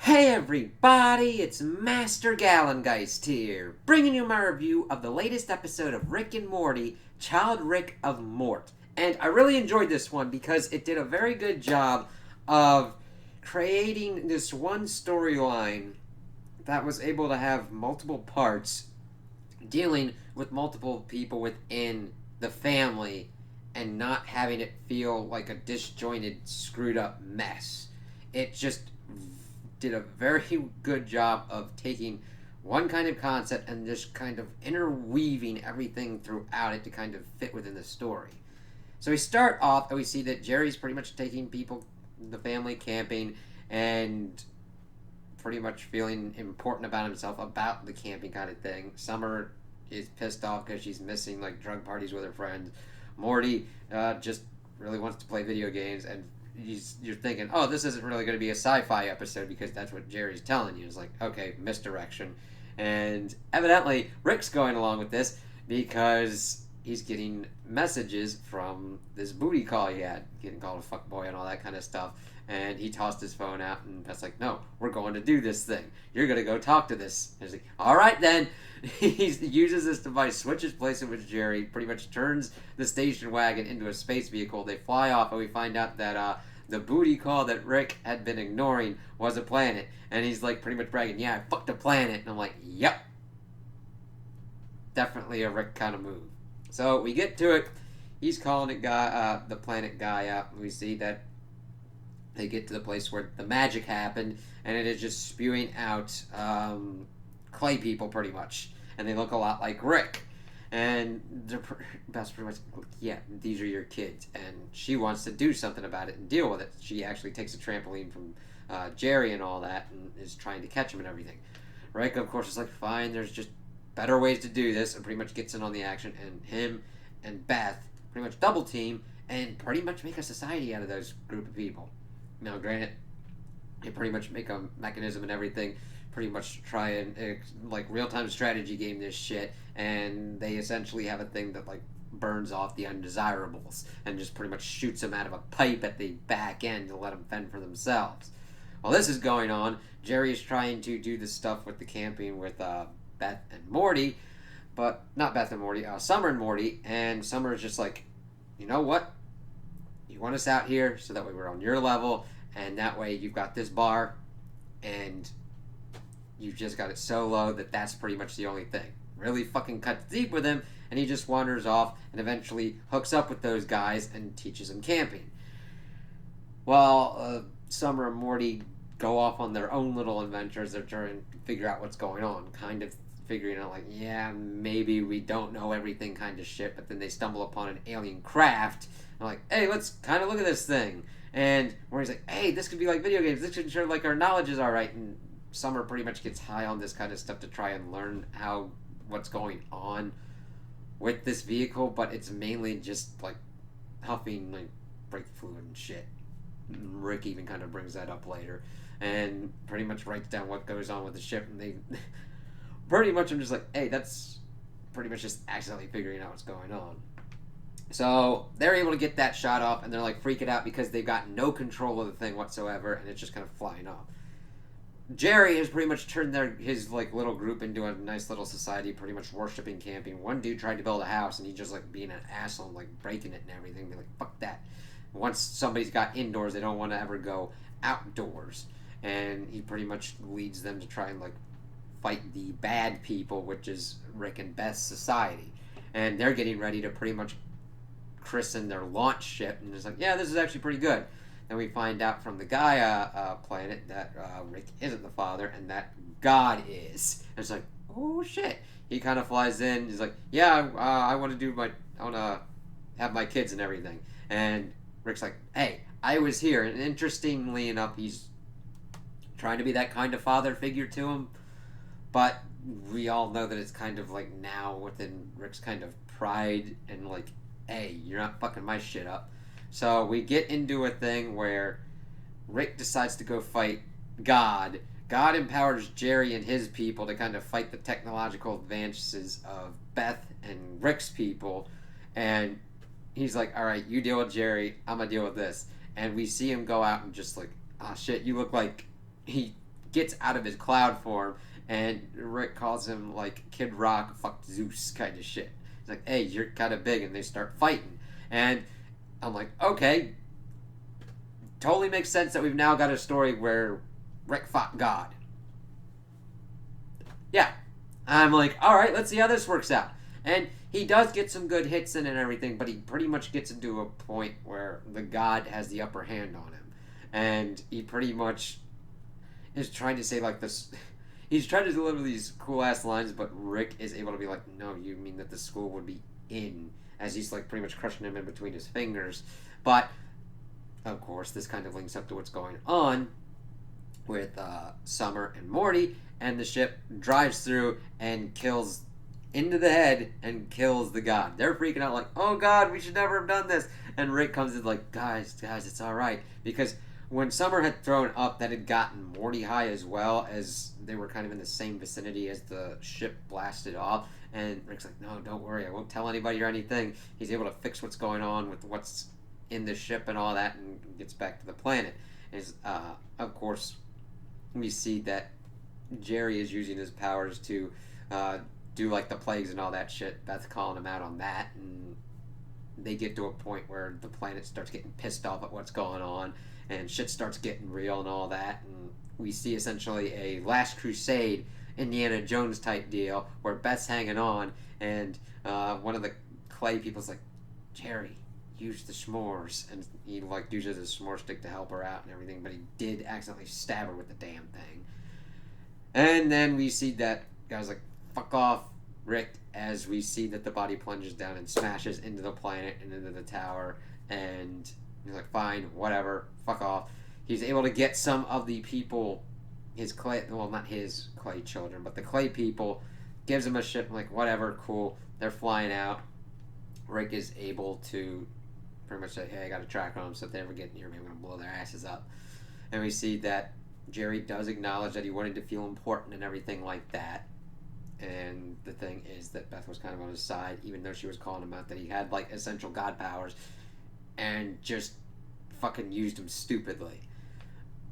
Hey everybody, it's Master Gallengeist here, bringing you my review of the latest episode of Rick and Morty, Childrick of Mort. And I really enjoyed this one because it did a very good job of creating this one storyline that was able to have multiple parts dealing with multiple people within the family and not having it feel like a disjointed, screwed up mess. It just did a very good job of taking one kind of concept and just kind of interweaving everything throughout it to kind of fit within the story. So we start off and we see that Jerry's pretty much taking people, the family, camping and pretty much feeling important about himself about the camping kind of thing. Summer is pissed off because she's missing like drug parties with her friends. Morty just really wants to play video games, and you're thinking, oh, this isn't really going to be a sci-fi episode because that's what Jerry's telling you. It's like, okay, misdirection. And evidently, Rick's going along with this because he's getting messages from this booty call he had, getting called a fuckboy and all that kind of stuff. And he tossed his phone out, and Beth's like, no, we're going to do this thing. You're going to go talk to this. And he's like, all right, then. He uses this device, switches places with Jerry, pretty much turns the station wagon into a space vehicle. They fly off, and we find out that the booty call that Rick had been ignoring was a planet. And he's like pretty much bragging, yeah, I fucked a planet. And I'm like, yep. Definitely a Rick kind of move. So we get to it. He's calling it the planet Gaia. We see that they get to the place where the magic happened, and it is just spewing out clay people pretty much, and they look a lot like Rick. And Beth's pretty much, yeah, these are your kids, and she wants to do something about it and deal with it. She actually takes a trampoline from Jerry and all that, and is trying to catch him and everything. Rick, of course, is like, fine, there's just better ways to do this, and pretty much gets in on the action. And him and Beth pretty much double team and pretty much make a society out of those group of people. Now, granted, they pretty much make a mechanism and everything, pretty much try and like real-time strategy game this shit, and they essentially have a thing that like burns off the undesirables and just pretty much shoots them out of a pipe at the back end to let them fend for themselves. While this is going on, Jerry is trying to do this stuff with the camping with Beth and Morty, but not Beth and Morty, Summer and Morty, and Summer is just like, you know what? You want us out here so that way we're on your level, and that way you've got this bar, and you've just got it so low that that's pretty much the only thing. Really fucking cuts deep with him, and he just wanders off and eventually hooks up with those guys and teaches them camping. While Summer and Morty go off on their own little adventures, they're trying to figure out what's going on, kind of figuring out like, yeah, maybe we don't know everything kind of shit, but then they stumble upon an alien craft. I'm like, hey, let's kind of look at this thing. And Morty's like, hey, this could be like video games. This could show like our knowledge is all right. And Summer pretty much gets high on this kind of stuff to try and learn what's going on with this vehicle, but it's mainly just like huffing like brake fluid and shit. Rick even kind of brings that up later, and pretty much writes down what goes on with the ship. And they pretty much, I'm just like, hey, that's pretty much just accidentally figuring out what's going on. So they're able to get that shot off, and they're like freaking out because they've got no control of the thing whatsoever, and it's just kind of flying off. Jerry has pretty much turned his like little group into a nice little society, pretty much worshiping camping. One dude tried to build a house, and he just like being an asshole, like breaking it and everything. They're like, fuck that. Once somebody's got indoors, they don't want to ever go outdoors, and he pretty much leads them to try and like fight the bad people, which is Rick and Beth's society, and they're getting ready to pretty much christen their launch ship, and it's like, yeah, this is actually pretty good. Then we find out from the Gaia planet that Rick isn't the father, and that God is. And it's like, oh shit. He kind of flies in. He's like, yeah, I want to have my kids and everything. And Rick's like, hey, I was here. And interestingly enough, he's trying to be that kind of father figure to him, but we all know that it's kind of like now within Rick's kind of pride and like, hey, you're not fucking my shit up. So we get into a thing where Rick decides to go fight God. God empowers Jerry and his people to kind of fight the technological advances of Beth and Rick's people. And he's like, all right, you deal with Jerry, I'm going to deal with this. And we see him go out and just like, oh shit, you look like he gets out of his cloud form, and Rick calls him like Kid Rock, fuck Zeus kind of shit. He's like, hey, you're kind of big, and they start fighting. And I'm like, okay, totally makes sense that we've now got a story where Rick fought God. Yeah. I'm like, alright, let's see how this works out. And he does get some good hits in and everything, but he pretty much gets into a point where the God has the upper hand on him. And he pretty much is trying to say, like, this. He's trying to deliver these cool ass lines, but Rick is able to be like, no, you mean that the school would be in, as he's like pretty much crushing him in between his fingers. But, of course, this kind of links up to what's going on with Summer and Morty, and the ship drives through and kills into the head and kills the God. They're freaking out like, oh God, we should never have done this. And Rick comes in like, guys, it's alright. Because when Summer had thrown up, that had gotten Morty high as well, as they were kind of in the same vicinity as the ship blasted off. And Rick's like, no, don't worry, I won't tell anybody or anything. He's able to fix what's going on with what's in the ship and all that, and gets back to the planet. Is of course, we see that Jerry is using his powers to do like the plagues and all that shit. Beth's calling him out on that, and they get to a point where the planet starts getting pissed off at what's going on, and shit starts getting real and all that, and we see essentially a Last Crusade Indiana Jones type deal where Beth's hanging on, and one of the clay people's like, Jerry, use the s'mores, and he like uses his s'more stick to help her out and everything, but he did accidentally stab her with the damn thing. And then we see that guy's like, fuck off, Rick, as we see that the body plunges down and smashes into the planet and into the tower, and he's like, fine, whatever, fuck off. He's able to get some of the people, his clay, well, not his clay children, but the clay people, gives him a ship, like, whatever, cool, they're flying out. Rick is able to pretty much say, hey, I gotta track on them, so if they ever get near me, I'm gonna blow their asses up. And we see that Jerry does acknowledge that he wanted to feel important and everything like that. And the thing is that Beth was kind of on his side, even though she was calling him out that he had, like, essential god powers, and just fucking used him stupidly.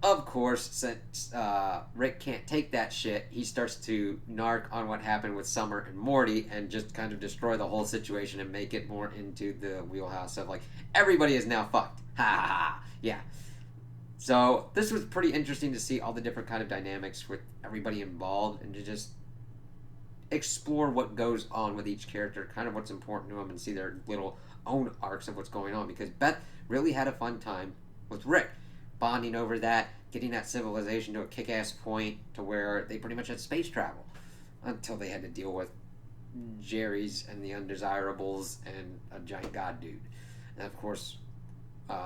Of course, since Rick can't take that shit, he starts to narc on what happened with Summer and Morty and just kind of destroy the whole situation and make it more into the wheelhouse of, like, everybody is now fucked. Ha ha ha. Yeah. So this was pretty interesting to see all the different kind of dynamics with everybody involved, and to just explore what goes on with each character, kind of what's important to them, and see their little own arcs of what's going on, because Beth really had a fun time with Rick, bonding over that, getting that civilization to a kick-ass point to where they pretty much had space travel, until they had to deal with Jerry's and the Undesirables and a giant god dude. And of course,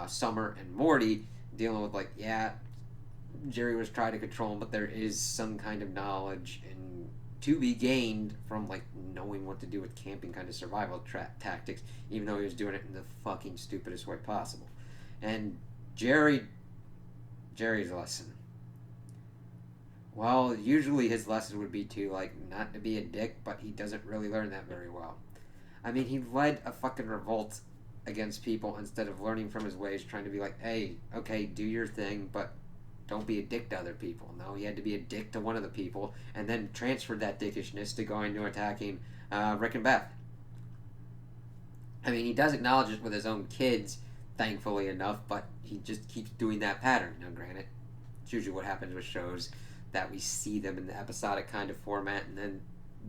Summer and Morty dealing with, like, yeah, Jerry was trying to control him, but there is some kind of knowledge and to be gained from, like, knowing what to do with camping kind of survival tactics, even though he was doing it in the fucking stupidest way possible. And Jerry's lesson, well, usually his lesson would be to, like, not to be a dick, but he doesn't really learn that very well. I mean, he led a fucking revolt against people instead of learning from his ways, trying to be like, hey, okay, do your thing, but don't be a dick to other people. No, he had to be a dick to one of the people, and then transferred that dickishness to going to attacking Rick and Beth. I mean, he does acknowledge it with his own kids, thankfully enough, but he just keeps doing that pattern. Now, granted, it's usually what happens with shows, that we see them in the episodic kind of format, and then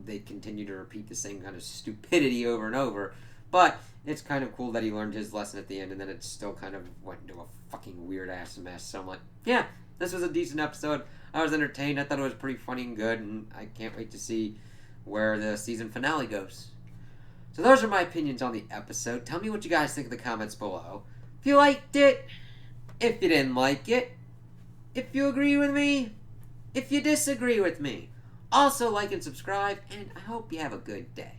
they continue to repeat the same kind of stupidity over and over. But it's kind of cool that he learned his lesson at the end, and then it still kind of went into a fucking weird-ass mess. So I'm like, yeah, this was a decent episode. I was entertained. I thought it was pretty funny and good, and I can't wait to see where the season finale goes. So those are my opinions on the episode. Tell me what you guys think in the comments below. If you liked it, if you didn't like it, if you agree with me, if you disagree with me. Also, like and subscribe, and I hope you have a good day.